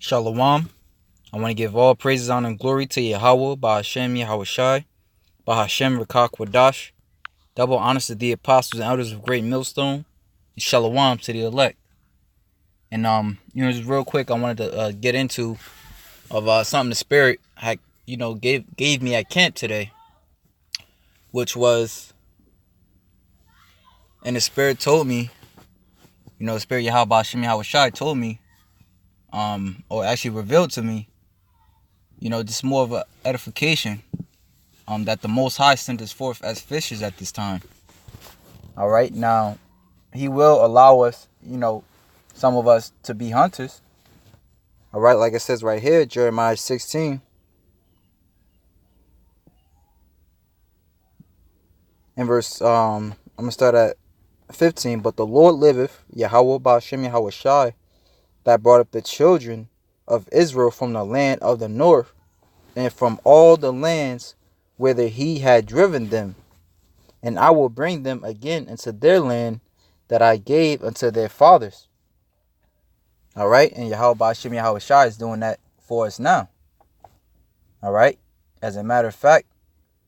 Shalom. I want to give all praises, honor, and glory to Yahweh, Bahashem Yahawashi, Bahashem Rakak Wadash. Double honors to the apostles and elders of Great Millstone, and Shalom to the elect. And just real quick, I wanted to get into of something the Spirit had, gave me at camp today, which was, and the Spirit told me, the Spirit Yahweh Bahashem Yahawashi told me, or actually revealed to me, just more of a edification. That the Most High sent us forth as fishers at this time. All right, now He will allow us, some of us to be hunters. All right, like it says right here, Jeremiah 16, in verse I'm gonna start at 15. But the Lord liveth, Yahweh Ba'ashem Yahawashi, that brought up the children of Israel from the land of the north, and from all the lands whither He had driven them. And I will bring them again into their land that I gave unto their fathers. All right. And Yahweh Ba'ashem Yahawashi is doing that for us now. All right. As a matter of fact,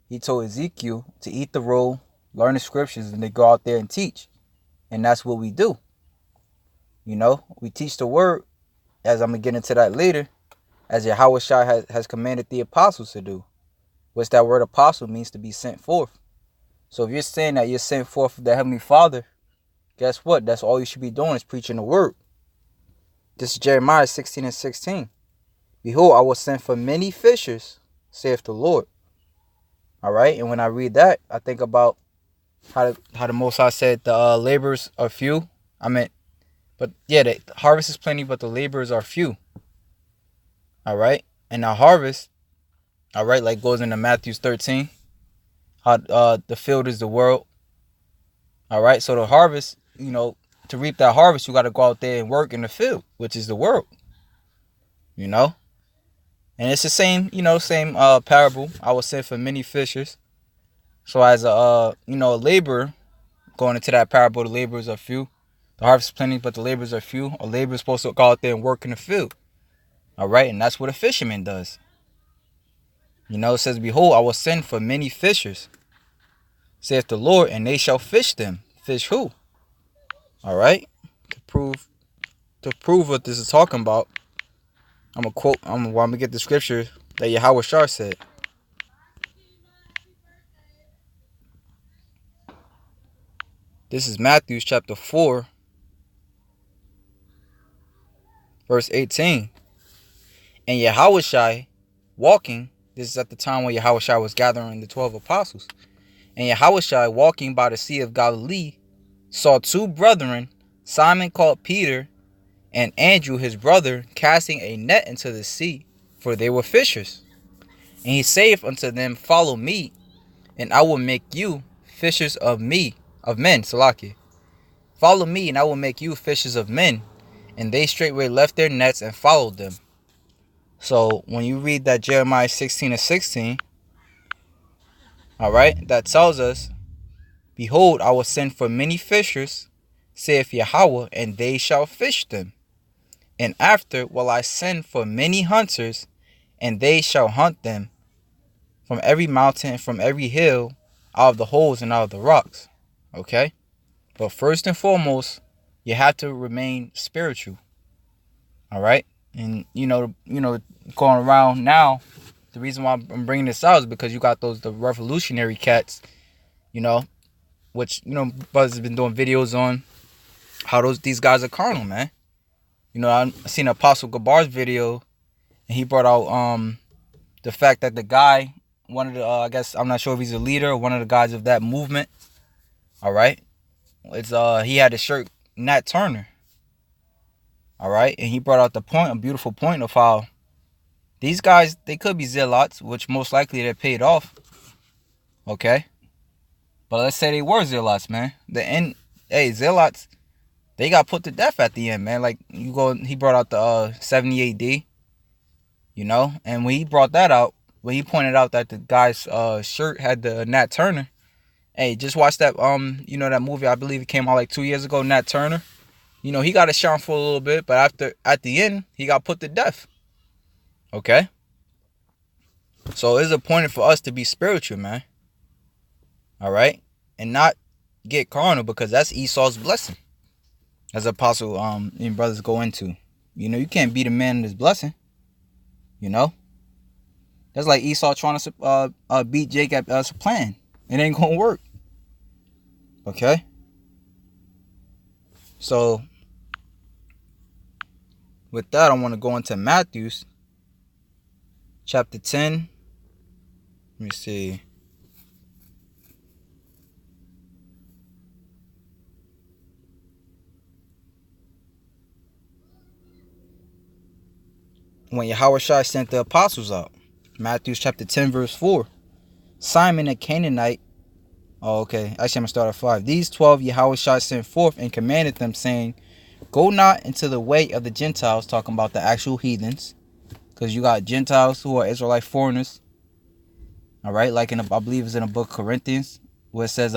He told Ezekiel to eat the roll, learn the scriptures, and to go out there and teach. And that's what we do. We teach the word, as I'm going to get into that later, as Yahawashi has commanded the apostles to do. Which that word apostle means to be sent forth. So if you're saying that you're sent forth of the Heavenly Father, guess what? That's all you should be doing is preaching the word. This is Jeremiah 16 and 16. Behold, I will send for many fishers, saith the Lord. All right, and when I read that, I think about how the Most High said the laborers are few. The harvest is plenty, but the laborers are few. All right, and the harvest, all right, like goes into Matthew 13. How the field is the world. All right, so the harvest, to reap that harvest, you got to go out there and work in the field, which is the world. And it's the same, same parable. I was sent for many fishers. So as a laborer, going into that parable, the laborers are few. The harvest is plenty, but the laborers are few. A laborer is supposed to go out there and work in the field. All right, and that's what a fisherman does. It says, behold, I will send for many fishers, saith the Lord, and they shall fish them. Fish who? All right, to prove what this is talking about, I'm gonna get the scripture that Yahawashi said. This is Matthew chapter 4, verse 18. And Yahawashi walking, this is at the time when Yahawashi was gathering the 12 apostles. And Yahawashi walking by the Sea of Galilee saw two brethren, Simon called Peter, and Andrew his brother, casting a net into the sea, for they were fishers. And he saith unto them, follow me, and I will make you fishers of men. Salaki. Follow me, and I will make you fishers of men. And they straightway left their nets and followed them. So when you read that Jeremiah 16 and 16, all right, that tells us, behold, I will send for many fishers, saith Yahweh, and they shall fish them. And after will I send for many hunters, and they shall hunt them from every mountain and from every hill, out of the holes and out of the rocks. Okay? But first and foremost, you have to remain spiritual. All right? And, going around now, the reason why I'm bringing this out is because you got the revolutionary cats, which, brothers have been doing videos on how these guys are carnal, man. I seen Apostle Gabar's video, and he brought out the fact that the guy, one of the, I guess, I'm not sure if he's a leader or one of the guys of that movement, all right, it's he had a shirt, Nat Turner, all right, and he brought out a beautiful point of how these guys, they could be zealots, which most likely they're paid off, okay, but let's say they were zealots, man. Zealots, they got put to death at the end, man. Like, he brought out the 70 AD, and when he brought that out, when he pointed out that the guy's shirt had the Nat Turner, hey, just watch that, that movie, I believe it came out like 2 years ago, Nat Turner. he got to shine for a little bit, but at the end, he got put to death. Okay? So it's important for us to be spiritual, man. All right? And not get carnal, because that's Esau's blessing. As Apostle and brothers go into. You can't be the man in his blessing. That's like Esau trying to beat Jacob as a plan. It ain't gonna work. Okay? So with that, I want to go into Matthew chapter 10. Let me see. When Yahushua sent the apostles out. Matthew chapter 10 verse 4. Simon a Canaanite. Oh, okay. Actually, I'm going to start at 5. These 12 Yahushua sent forth and commanded them, saying, go not into the way of the Gentiles, talking about the actual heathens. Because you got Gentiles who are Israelite foreigners. All right, like I believe it's in the book of Corinthians, where it says,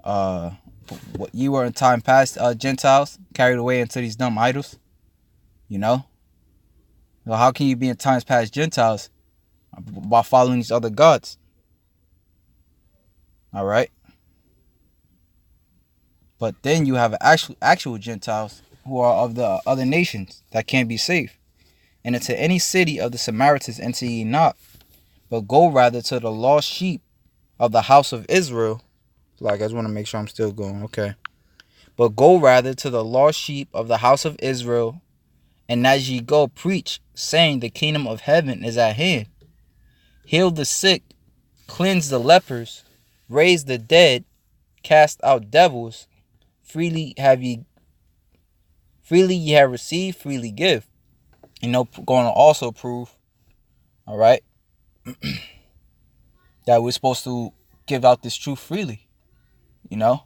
what you were in time past, Gentiles, carried away into these dumb idols. Well, how can you be in times past Gentiles? By following these other gods. All right. But then you have actual Gentiles who are of the other nations that can't be saved. And into any city of the Samaritans enter ye not, but go rather to the lost sheep of the house of Israel. Like, I just want to make sure I'm still going. Okay. But go rather to the lost sheep of the house of Israel, and as ye go, preach, saying, the kingdom of heaven is at hand. Heal the sick, cleanse the lepers, raise the dead, cast out devils. Freely ye have received, freely give. Going to also prove, all right, that we're supposed to give out this truth freely. We're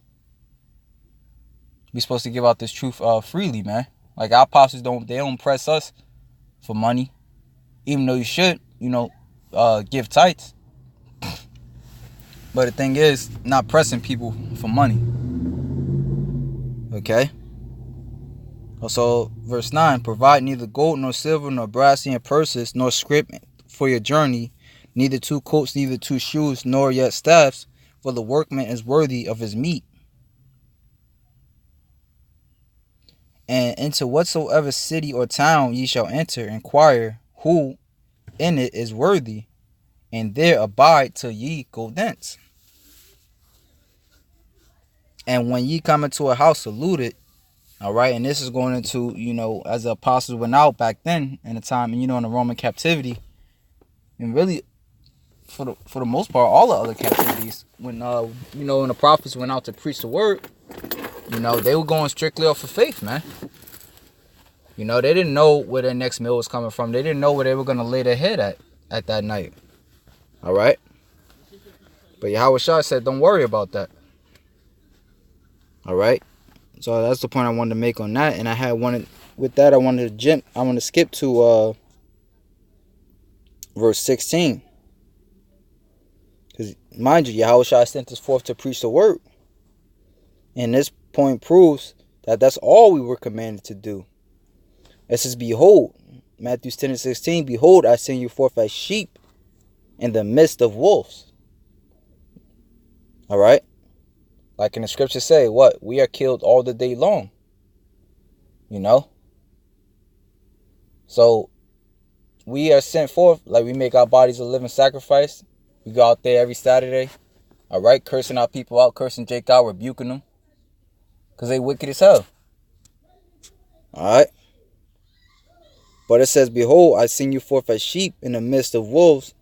supposed to give out this truth freely, man. Like, our apostles don't press us for money, even though you should, give tithes. But the thing is, not pressing people for money. Okay? Also, verse 9, provide neither gold nor silver nor brass in your purses, nor scrip for your journey, neither 2 coats, neither 2 shoes, nor yet staffs, for the workman is worthy of his meat. And into whatsoever city or town ye shall enter, inquire who in it is worthy, and there abide till ye go thence. And when ye come into a house, salute it. All right, and this is going into, as the apostles went out back then in the time, in the Roman captivity, and really, for the most part, all the other captivities, when when the prophets went out to preach the word, they were going strictly off of faith, man. They didn't know where their next meal was coming from. They didn't know where they were going to lay their head at that night. All right? But Yahushua said, don't worry about that. All right? So that's the point I wanted to make on that. And I want to skip to verse 16. Because, mind you, Yahushua sent us forth to preach the word. And this point proves that that's all we were commanded to do. It says, behold, Matthew 10 and 16, behold, I send you forth as sheep in the midst of wolves. All right? Like in the scriptures say, what? We are killed all the day long. So, we are sent forth, like we make our bodies a living sacrifice. We go out there every Saturday, all right, cursing our people out, cursing Jake out, rebuking them, because they wicked as hell. All right? But it says, behold, I send you forth as sheep in the midst of wolves.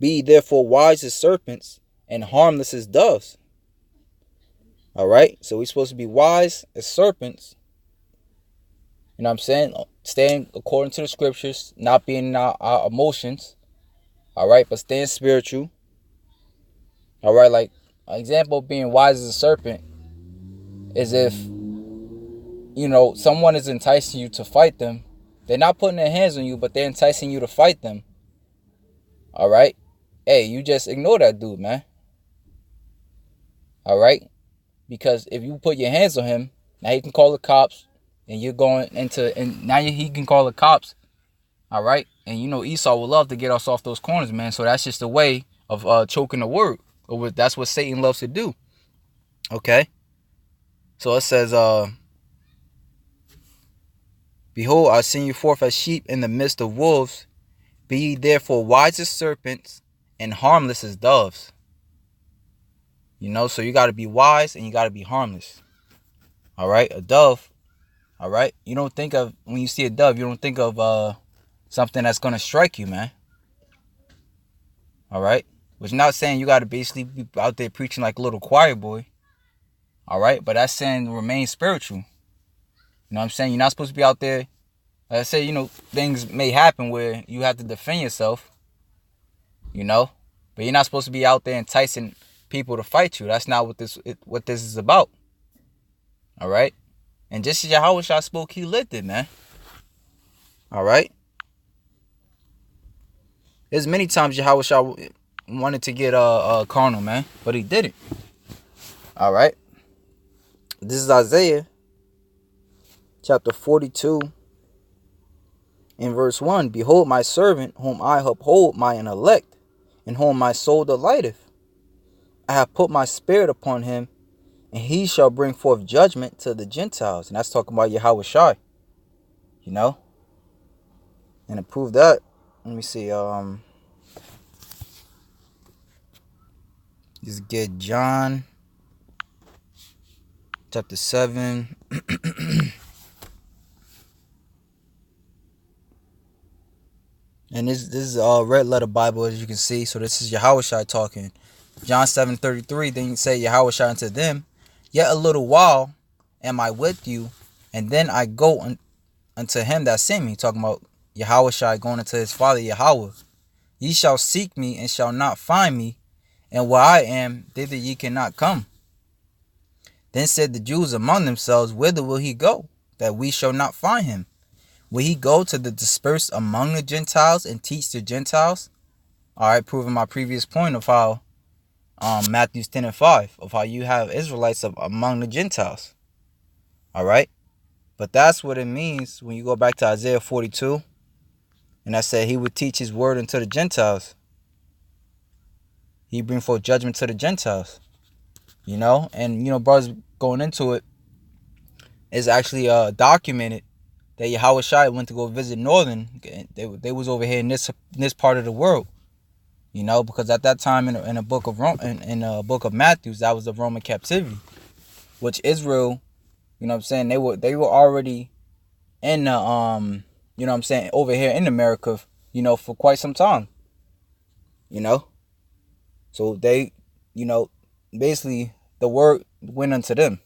Be ye therefore wise as serpents and harmless as doves. All right? So we're supposed to be wise as serpents. You know what I'm saying? Staying according to the scriptures, not being in our emotions. All right? But staying spiritual. All right? Like, an example of being wise as a serpent is if, someone is enticing you to fight them. They're not putting their hands on you, but they're enticing you to fight them. All right? Hey, you just ignore that dude, man. All right? Because if you put your hands on him, Now he can call the cops, and you're going into, and now he can call the cops. All right, and you know Esau would love to get us off those corners, man. So that's just a way of choking the word. That's what Satan loves to do. Okay, so it says, "Behold, I send you forth as sheep in the midst of wolves. Be ye therefore wise as serpents and harmless as doves." You know, so you got to be wise and you got to be harmless. All right, a dove. All right, you don't think of, when you see a dove, you don't think of something that's gonna strike you, man. All right, which not saying you got to basically be out there preaching like a little choir boy. All right, but that's saying remain spiritual. You know what I'm saying? You're not supposed to be out there. Like I said, you know, things may happen where you have to defend yourself. You know, but you're not supposed to be out there enticing people to fight you. That's not what this is about. All right, and just as Yahushua spoke, he lived it, man. All right. There's many times Yahushua wanted to get carnal, man, but he didn't. All right. This is Isaiah chapter 42 in verse 1. "Behold my servant whom I uphold, mine elect, in whom my soul delighteth. I have put my spirit upon him, and he shall bring forth judgment to the Gentiles." And that's talking about Yahushua. You know? And to prove that, let me see. Just get John chapter 7. And this is a red letter Bible, as you can see. So this is Yahushua talking. John 7:33. Then you say Yahushua unto them, "Yet a little while am I with you, and then I go unto him that sent me." Talking about Yahushua going unto his father Yahweh. "Ye shall seek me and shall not find me, and where I am, thither ye cannot come." Then said the Jews among themselves, "Whither will he go, that we shall not find him? Will he go to the dispersed among the Gentiles and teach the Gentiles?" All right, proving my previous point of how Matthew 10:5, of how you have Israelites among the Gentiles. All right, but that's what it means when you go back to Isaiah 42, and I said he would teach his word unto the Gentiles. He bring forth judgment to the Gentiles. You know, and you know, brothers going into it is actually documented that Yahushua went to go visit Northern. They was over here in this part of the world, you know, because at that time in the book of in the book of Matthew, that was the Roman captivity, which Israel, you know what I'm saying, they were already in the you know what I'm saying, over here in America, you know, for quite some time, you know. So they, you know, basically the word went unto them,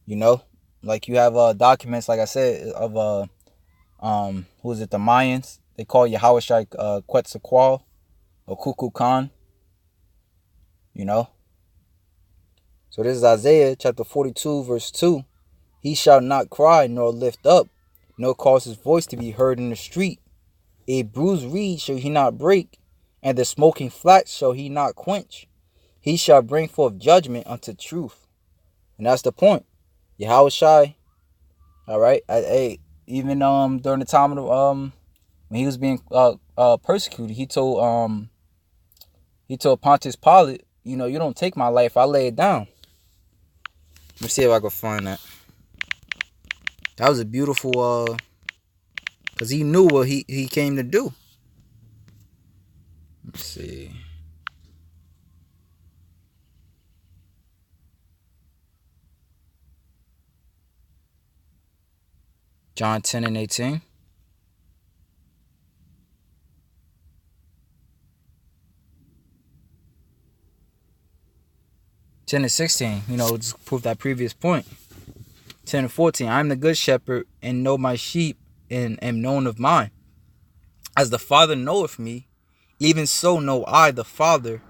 you know. Like you have documents, like I said, of who is it, the Mayans? They call Yahushua Quetzalcoatl or Kukulkan, you know. So this is Isaiah chapter 42 verse 2. "He shall not cry nor lift up, nor cause his voice to be heard in the street. A bruised reed shall he not break, and the smoking flax shall he not quench. He shall bring forth judgment unto truth." And that's the point. Yahushua, all right, even during the time of when he was being persecuted, he told Pontius Pilate, you know, "You don't take my life, I lay it down." Let me see if I can find that. That was a beautiful because he knew what he came to do. Let's see. John 10:18. 10:16, you know, just prove that previous point. 10:14, "I am the good shepherd, and know my sheep, and am known of mine. As the Father knoweth me, even so know I the Father,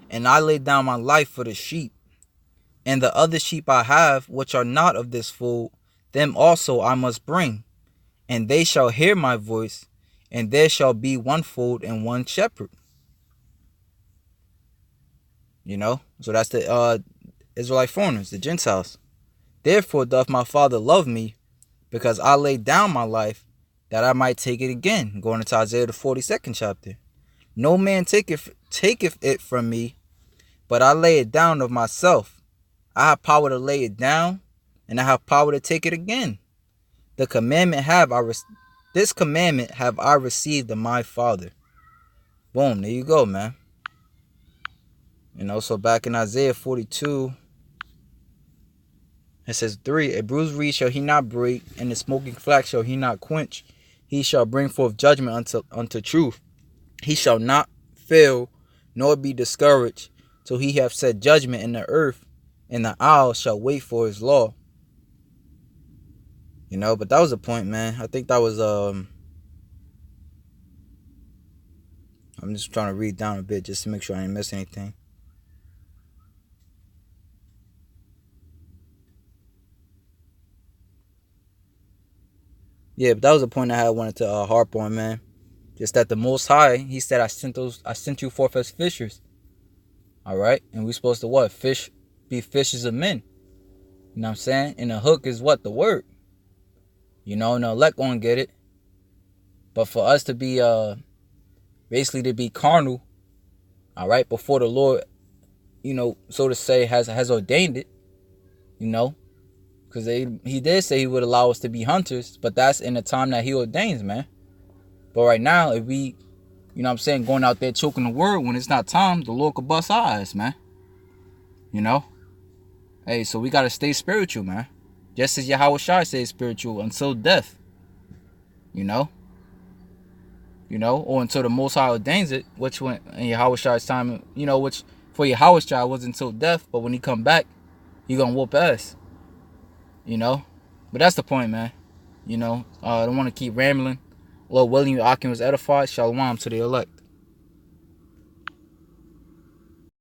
and I lay down my life for the sheep. And the other sheep I have, which are not of this fold, them also I must bring, and they shall hear my voice, and there shall be one fold and one shepherd." You know, so that's the Israelite foreigners, the Gentiles. Therefore doth my Father love me, because I laid down my life, that I might take it again. Going into Isaiah the 42nd chapter. No man taketh it from me, but I lay it down of myself. I have power to lay it down, and I have power to take it again. This commandment have I received of my Father. Boom, there you go, man. So back in Isaiah 42, it says 3, a bruised reed shall he not break, and the smoking flax shall he not quench. He shall bring forth judgment unto truth. He shall not fail, nor be discouraged, till he have set judgment in the earth, and the isles shall wait for his law. But that was the point, man. I think that was I'm just trying to read down a bit just to make sure I didn't miss anything. Yeah, but that was the point I wanted to harp on, man. Just that the Most High, he said, I sent you forth as fishers. All right? And we're supposed to what? Be fishers of men. You know what I'm saying? And the hook is what? The word. And the elect gonna get it. But for us to be basically to be carnal, all right, before the Lord, so to say, has ordained it, because he did say he would allow us to be hunters, but that's in the time that he ordains, man. But right now, if we, going out there choking the word when it's not time, the Lord could bust our eyes, man. Hey, so we gotta stay spiritual, man. Just as Yahweh Shai says spiritual until death. Or until the Most High ordains it, which when in Yahweh Shai's time, which for Yahweh Shai wasn't until death, but when he come back, he gonna whoop ass. But that's the point, man. I don't want to keep rambling. Lord willing, your Akim was edified. Shalom to the elect.